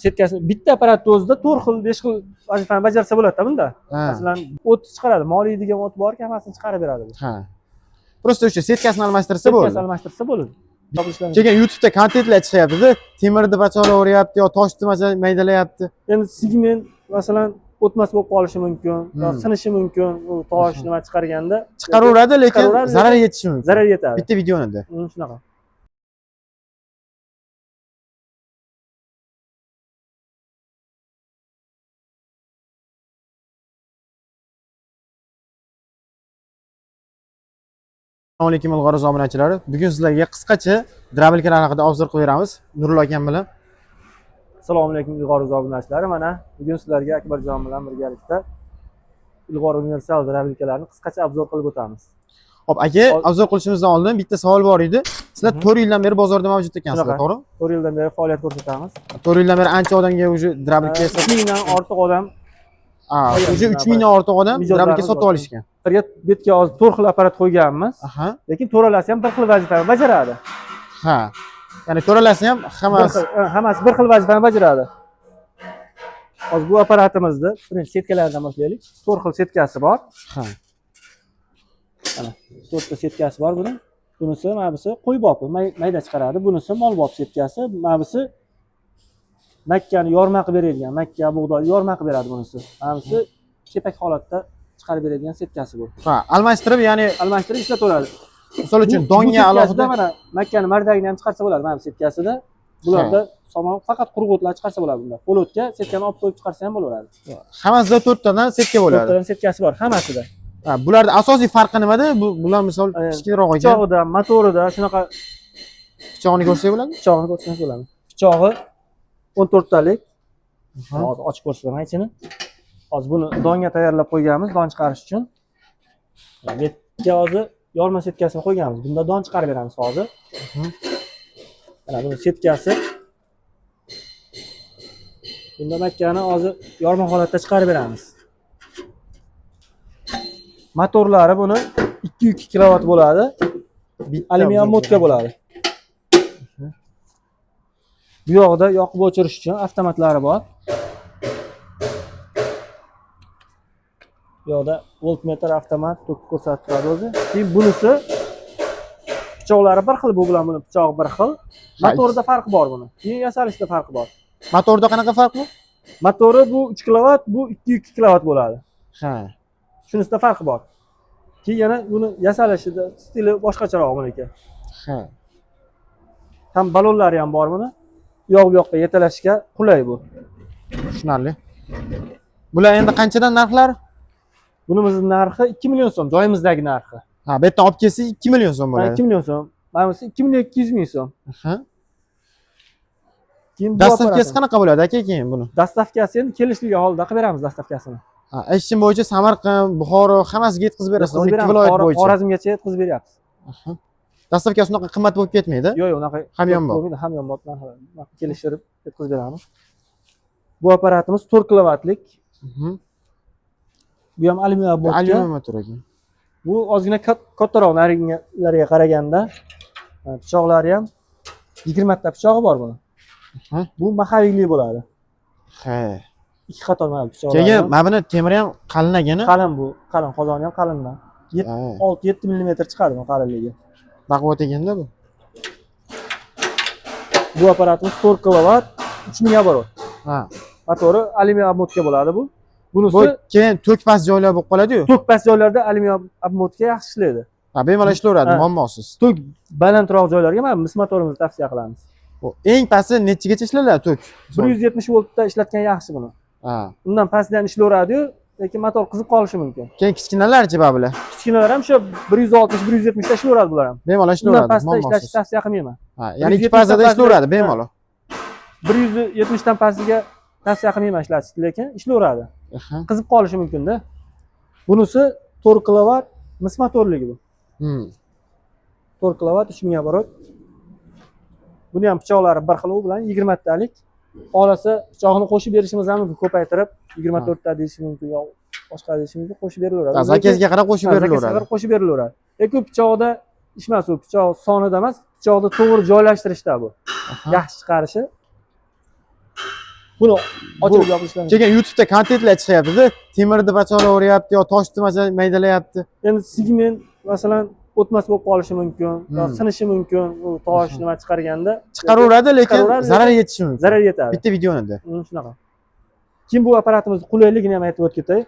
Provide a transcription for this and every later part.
Setkasini bitta apparatni o'zida 4 xil, 5 xil vazifani bajarsa bo'ladi-da bunda. Masalan, o't chiqaradi, moliy degan o't bor, hammasini chiqarib beradi bu. Ha. Prosta o'sha setkasini almashtirsa bo'ladi. Setkasini almashtirsa bo'ladi. Keyin YouTube'da kontentlar chiqyapti-da, temirni parchalaveryapti yo toshni masalan maydalayapti. Endi segment masalan o'tmas bo'lib qolishi mumkin, yo sinishi mumkin, u tosh nima chiqarganda chiqaraveradi, lekin zarar yetishi mumkin. Zarar yetadi. Bitta videonida. Shunaqa. Assalomu alaykum Ilg'or obunachilari. Bugun sizlarga qisqacha drabilkalar haqida obzor qilib beramiz Nurullo akam bilan. Assalomu alaykum Ilg'or obunachilari. Mana bugun sizlarga Akbarjon bilan birgalikda Ilg'or universal drabilkalarni qisqacha obzor qilib o'tamiz. Hop, aka, obzor qilishimizdan oldin bitta savol bor edi. Sizlar 4 yildan beri bozorda mavjud ekansizlar, to'g'rimi? 4 yildan beri faoliyat ko'rsatamiz. 4 yildan beri ancha odamga o'sha drabilka 3000 dan ortiq odam, o'sha 3000 dan ortiq odam drabilka sotib olishgan. Betga hozir 4 xil apparat qo'yganmiz. Lekin to'ralasi ham bir xil vazifani bajaradi. Ha. Ya'ni to'ralasi ham hammasi bir xil vazifani bajaradi. Hozir bu apparatimizni birinchi setkalardan boshlaylik. 4 xil setkasi bor. Ha. Mana 4 ta setkasi bor buni. Bunisi mana bunisi qo'y bopi, mayda chiqaradi. Bunisi mol bop setkasi. Mana bunisi makkani yorma qilib beradigan, makka bug'doy yorma qilib beradi bunisi. Mana bunisi kepak holatda chiqarib beradigan setkasi bu. Ha, almashtirib, ya'ni almashtirib ishlataveradi. Misol uchun donga alohida mana makkani mardagini ham chiqarsa bo'ladi mana bu setkasida. Bularda somon faqat quruq o'tlar chiqarsa bo'ladi bunda. Qo'l o'tga setkani olib qo'yib chiqarsa ham bo'laveradi. Hammasida 4 tadan setka bo'ladi. 4 tadan setkasi bor hammasida. Ha, bularda asosiy farqi nimada? Bular misol kichikroq ekan. Pichog'ida, motorida shunaqa pichog'ini ko'rsak bo'ladi? Pichog'ini ko'rsangiz bo'ladi. Pichog'i 14 talik. Hozir ochib ko'rsataman ichini. Hozir buni donga tayyorlab qo'yganmiz, don chiqarish uchun. Betga hozir yorma setkasini qo'yganmiz. Bunda don chiqarib beramiz hozir. Mana buni setkasi. Bunda makkani hozir yorma holatda chiqarib beramiz. Motorlari buni 202 kilovat bo'ladi. Alyuminium motka bo'ladi. Bu yoqda yoqib o'chirish uchun avtomatlari bor. Bu yoqda voltmetr avtomat ko'rsatib turadi o'zi. Keyin bunisi pichoqlari bir xil, bu bilan buni pichog'i bir xil. Motorida farqi bor buni. Keyin yasalishda farqi bor. Motorda qanaqa farq bor? Motori bu 3 kilovat, bu 202 kilovat bo'ladi. Ha. Shunisida farqi bor. Keyin yana buni yasalishida stili boshqacharoq buniki. Ha. Ham balonlari ham bor buni. Bu yoqqa yetalashga qulay bu. Tushunarli. Bular endi qanchadan narxlari? Bunimizning narxi 2 million so'm, joyimizdagi narxi. Ha, bu yerdan olib kelsa 2 million so'm bo'ladi. 2 million so'm. Manisi 2 million 200 ming so'm. Ha. Keyin dastavkasi qanaqa bo'ladi aka keyin buni? Dastavkasi endi kelishli holda qilib beramiz dastavkasini. Ha, aytishim bo'yicha Samarqand, Buxoro hammasiga yetkazib berasiz, 12 viloyat bo'yicha. Xorazmgacha yetkazib beryapmiz. Dastavkasi unaqa qimmat bo'lib ketmaydi? Yo'q, unaqa hamyonbop. Hamyonbop kelishtirib yetkazib beramiz. Bu apparatimiz 4 kilovatlik. Bu ham alyuminium motor. Alyuminium motor ekan. Bu ozgina kattaroq naringlarga qaraganda pichoqlari ham 20 ta pichog'i bor buni. Bu mahalliylik bo'ladi. Ha. 2 qator mana pichoqlar. Keyin mana buni temiri ham qalin ekani. Qalin bu, qalin, qozoni ham qalindan. 6-7 mm chiqadi bu qalinligi. Baquvvat ekanda bu. Bu apparatimiz 4 kilovat, 3000 оборот. Ha. Motori alyuminium obmotka bo'ladi bu. Bunisi bu keyin to'kpas joylar bo'lib qoladi-yu. To'kpas joylarda alyuminium obmotka yaxshi ishlaydi. Ha, bemalol ishlaveradi, muammosiz. To'k balandroq joylarga mana biz motorimizni tavsiya qilamiz. Bu eng pasti nechigacha ishlaydi to'k? 170 voltda ishlatgan yaxshi buni. Ha. Undan pastda ham ishlayveradi-yu, lekin motor qizib qolishi mumkin. Keyin kichkinalarchi bular? Kichkinalar ham shu 160-170 da ishlayveradi bular ham. Bemalol ishlayveradi. Undan pastda ishlashni tavsiya qilmayman. Ha, ya'ni ikki fazada ishlayveradi bemalol. 170 dan pastiga tavsiya qilmayman ishlatishni, lekin ishlayveradi. Qizib qolishi mumkin-da. Bunisi 4 kilovat mis motorligi bu. 4 kilovat 3000 оборот. Buni ham pichoqlari bir xil, u bilan 20 talik. Xolasa pichog'ini qo'shib berishimiz ham mumkin, ko'paytirib 24 ta deyish mumkin yo boshqa deyish mumkin, qo'shib berilaveradi. Zakazga qarab qo'shib berilaveradi. Zakazga qarab qo'shib berilaveradi. Lekin pichog'ida ishmas, u pichoq sonida emas, pichoqni to'g'ri joylashtirishda bu. Yaxshi chiqarishi. Buni ochilib yopishlar. Keyin YouTube'da kontentlar chiqyapti-da. Temirni bachoqlayapti yo toshni maydalayapti. Endi segment masalan o'tmas bo'lib qolishi mumkin, yo sinishi mumkin. U tosh nima chiqarganda Chiqaraveradi, lekin zarar yetishi mumkin. zarar yetadi. Bitta videoda. Shunaqa. Keyin bu apparatimiz qulayligini ham aytib o'tay.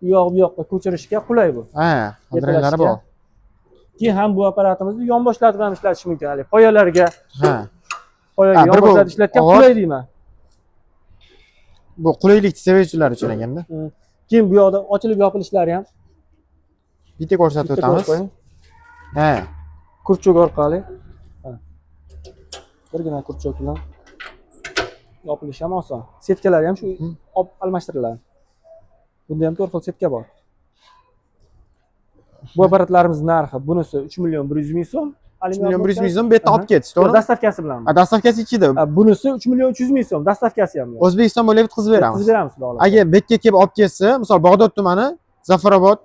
U yoq bu yoqqa ko'chirishga qulay bu. Ha, qadrinlari bor. Keyin ham bu apparatimizni yonboshlatib ham ishlatish mumkin. Hali poyalarga, Ha. poyaga yonboshlatib ishlatgan qulay deyman. Bu qulaylik sevuvchilar uchun ekanda. Keyin bu yoqda ochilib yopilishlari ham Bitta ko'rsatib o'tamiz. Ha. Kurchok orqali. Birgina kurchok bilan yopilishi ham oson. Setkalari ham shu almashtiriladi. Bunda ham 4 xil setka bor. Bu apparatlarimiz narxi bunisi 3 million 100 ming so'm. 3 million 100 ming so'm betda olib ketish, to'g'rimi? Dastavkasi bilan. Dastavkasi ichida. Bunisi 3 million 300 ming so'm, dastavkasi ham bor. O'zbekiston bo'ylab bitkazib beramiz. Bitkazib beramiz xudo xohlasa. Agar bekka kelib olib ketsa, misol Bag'dod tumani, Zafarobod,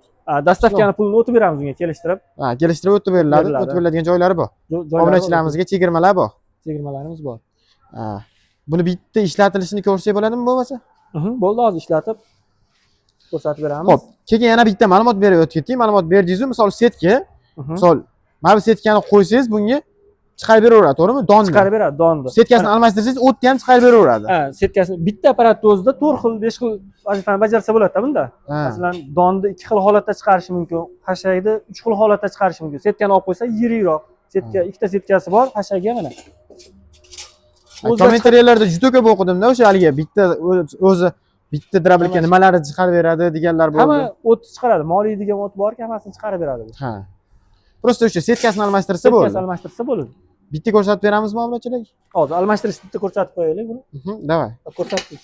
dastavkani pulini o'tib beramiz unga kelishtirib. kelishtirib o'tib beriladi. O'tib beriladigan joylari bor. Obunachilarimizga chegirmalar bor. Chegirmalarimiz bor. Buni bitta ishlatilishini ko'rsak bo'ladimi bo'lmasa? Bo'ldi, hozir ishlatib ko'rsatib beramiz. Xo'p, keyin yana bitta ma'lumot berib o'tdik. Ma'lumot berdingiz-ku, misol setka, misol mana bu setkani qo'ysangiz bunga chiqarib beraveradi, to'g'rimi? Donni. Chiqarib beradi, donni. Setkasini almashtirsangiz, o'tni ham chiqarib beraveradi. Setkasini bitta apparatni o'zida 4 xil, 5 xil vazifani bajarsa bo'ladi-da bunda. Masalan, donni 2 xil holatda chiqarishi mumkin, hashakni 3 xil holatda chiqarishi mumkin. Setkani olib qo'ysa yirikroq. Setka ikkita setkasi bor, hashagi mana. Kommentariyalarda juda ko'p o'qidim-da, o'sha haligi bitta o'zi bitta drabilka nimalarni chiqarib beradi deganlar bo'ldi. Hamma o'tni chiqaradi, moliy degan o't bor, hammasini chiqarib beradi bu. Ha. Prosta o'sha setkasini almashtirsa bo'ldi. Setkasini almashtirsa bo'ladi. Bitta ko'rsatib beramizmi obunachilar? Hozir almashtirishni bitta ko'rsatib qo'yaylik buni. Davay. Ko'rsatdik.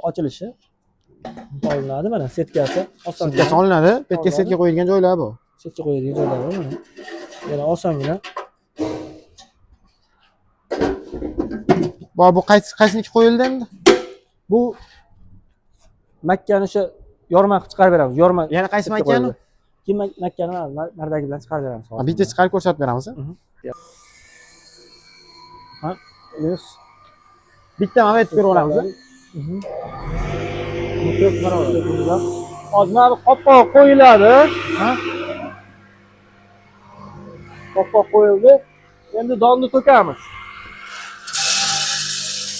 Ochilishi olinadi mana setkasi. Oson. Setkasi olinadi. Bu yerga setka qo'yilgan joylar bor. Setka qo'yilgan joylar bor mana. Yana osongina. Bu qaysiniki qo'yildi endi? Bu Makkani o'sha yorma qilib chiqarib beramiz. Yorma. Yana qaysi Makkani? Keyin Makkani nardagi bilan chiqarib beramiz. Bitta chiqarib ko'rsatib beramiz. Ha, yes. Bitta mana aytib beraveramiz. Hozir mana bu qopqoq qo'yiladi. Ha? Qopqoq qo'yildi. Endi donni to'kamiz.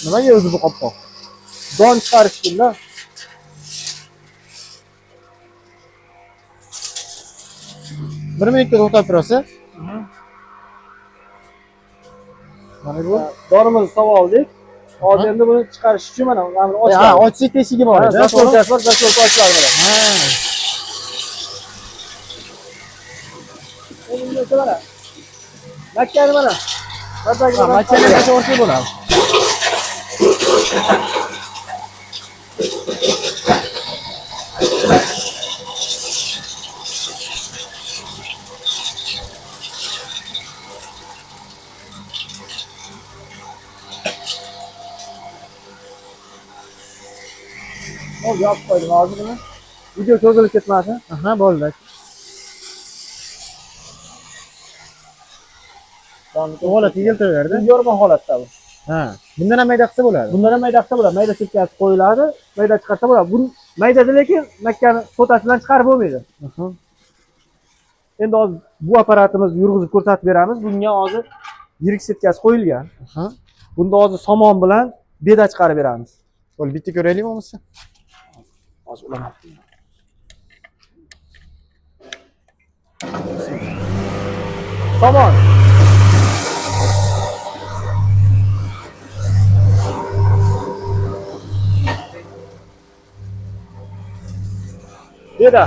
Nimaga o'zi bu qopqoq? Don chiqarish uchun-da. Bir minutga to'xtab turasiz. Mana bu donimizni solib oldik. Hozir endi buni chiqarish uchun mana buni ochamiz. Ha, ochlik teshigi bor edi. Zasolkasi bor, zasolka ochiladi. Ha. Endi mana. Makkani mana. Makkani qancha o'rsak bo'ladi? Hozir yopib qo'ydim hozir buni. Video cho'zilib ketmasin. Aha, bo'ldi. Holatga keltiraverdi. Yorma holatda bu. Ha. Bundan ham mayda qilsa bo'ladi. Bundan ham mayda qilsa bo'ladi. Mayda setkasi qo'yiladi, mayda chiqarsa bo'ladi. Bu maydada lekin makkani sotasi bilan chiqarib bo'lmaydi. Endi hozir bu apparatimizni yurg'izib ko'rsatib beramiz. Bunga hozir yirik setkasi qo'yilgan. Bunda hozir somon bilan beda chiqarib beramiz. Bo'l, bitta ko'raylik bo'lmasa. Hozir ulanadi. Somon. Beda.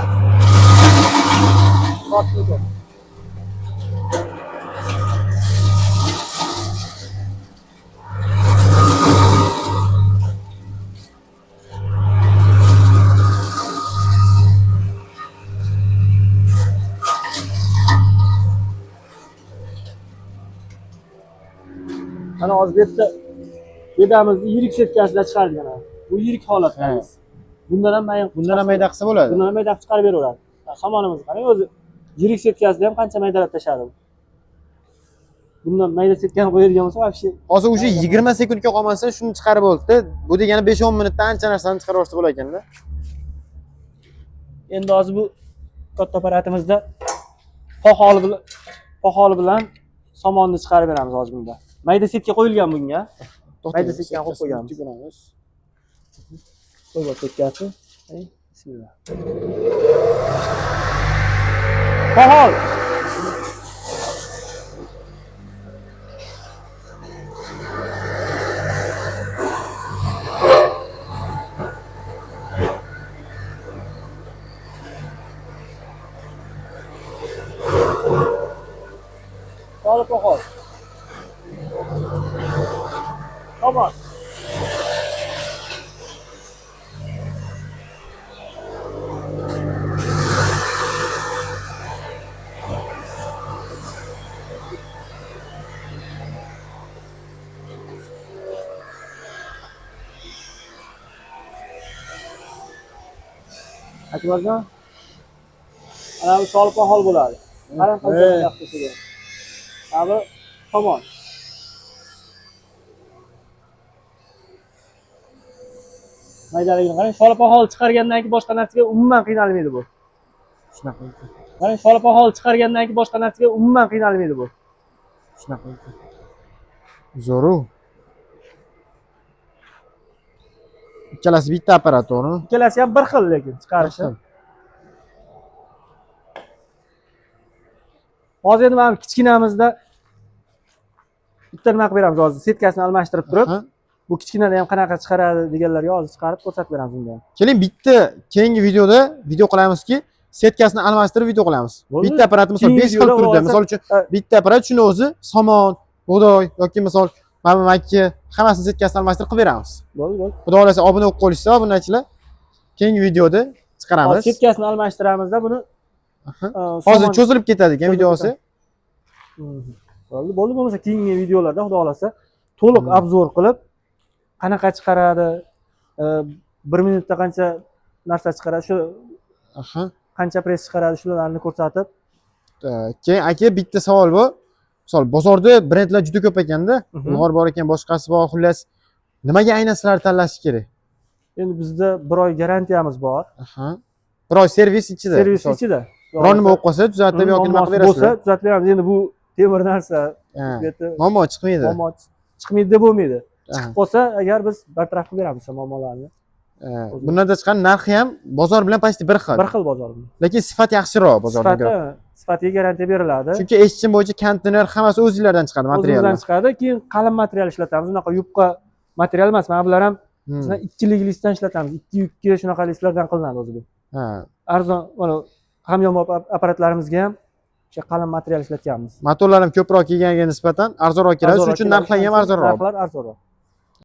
Mana hozir bu yerda bedamizni yirik setkasidan chiqargan. Bu yirik holatda. Bundan ham mayda qilsa bo'ladi. Bundan ham mayda chiqarib beraveradi. Somonimizni qarang, o'zi yirik setkasida ham qancha maydalab tashladi. bundan mayda setkani qo'yadigan bo'lsa вообще hozir уже 20 sekundga qolmasa shuni chiqarib bo'ldi. Bu degani 5-10 minutda ancha narsani chiqarib olsa bo'lar ekanda. endi hozir bu katta apparatimizda poholi bilan somonni chiqarib beramiz hozir bunda. Mayda setka qo'yilgan bunga. Mayda setkani qo'yib qo'yganmiz. Qo'y bor setkasi. Bismillah. Pohol. Pohol. Tamam. Akbarjon, ana bu sol pohol bo'ladi. Qarang qancha yaxshisiga. Abi tomon. Maydaligini qarang, sholapahol chiqargandan keyin boshqa narsaga umuman qiynalmaydi bu. Shunaqa. Qarang, sholapahol chiqargandan keyin boshqa narsaga umuman qiynalmaydi bu. Shunaqa. Zo'ru. Ikkalasi bitta apparat, to'g'rimi? Ikkalasi ham bir xil lekin chiqarishi. Hozir endi mana kichkinamizda bitta nima qilib beramiz hozir, setkasini almashtirib turib, bu kichkinada ham qanaqa chiqaradi deganlarga hozir chiqarib ko'rsatib beramiz unda. Keling, bitta keyingi videoda video qilamizki, setkasini almashtirib video qilamiz. Bitta apparatni misol 5 xil turda, misol uchun bitta apparat shuni o'zi somon, bug'doy yoki misol mana makka hammasini setkasini almashtirib qilib beramiz. Bo'ldi. Xudo xohlasa obuna bo'lib qolishsa, obunachilar keyingi videoda chiqaramiz. Setkasini almashtiramizda buni hozir cho'zilib ketadi ekan videosi. Bo'ldi bo'lmasa keyingi videolarda xudo xohlasa to'liq obzor qilib qanaqa chiqaradi, 1 minutda qancha narsa chiqaradi, shu qancha press chiqaradi, shularni ko'rsatib. Keyin aka bitta savol bor. Misol bozorda brendlar juda ko'p ekanda, ilg'or bor ekan, boshqasi bor, xullas nimaga aynan sizlarni tanlash kerak? Endi bizda 1 oy garantiyamiz bor. 1 oy servis ichida. Servis ichida. Biron nima bo'lib qolsa tuzatib yoki nima qilib berasiz? Bo'lsa tuzatib beramiz. Endi bu temir narsa. Muammo chiqmaydi. Muammo chiqmaydi deb bo'lmaydi. Chiqib qolsa agar biz bartaraf qilib beramiz o'sha muammolarni. Bundan tashqari narxi ham bozor bilan почти bir xil. Bir xil bozor bilan. Lekin sifat yaxshiroq bozordan ko'ra. Sifatiga garantiya beriladi. Chunki eshitishim bo'yicha konteyner hammasi o'zingizlardan chiqadi materiallar. O'zimizdan chiqadi, keyin qalin material ishlatamiz. Unaqa yupqa material emas. Mana bular ham sizlar 2lik listdan ishlatamiz. 2 shunaqa listlardan qilinadi o'zi bu. Arzon, mana hamyonbop apparatlarimizga ham o'sha qalin material ishlatganmiz. Motorlar ham ko'proq kelganiga nisbatan arzonroq keladi. Shuning uchun narxlar ham arzonroq. Narxlar arzonroq.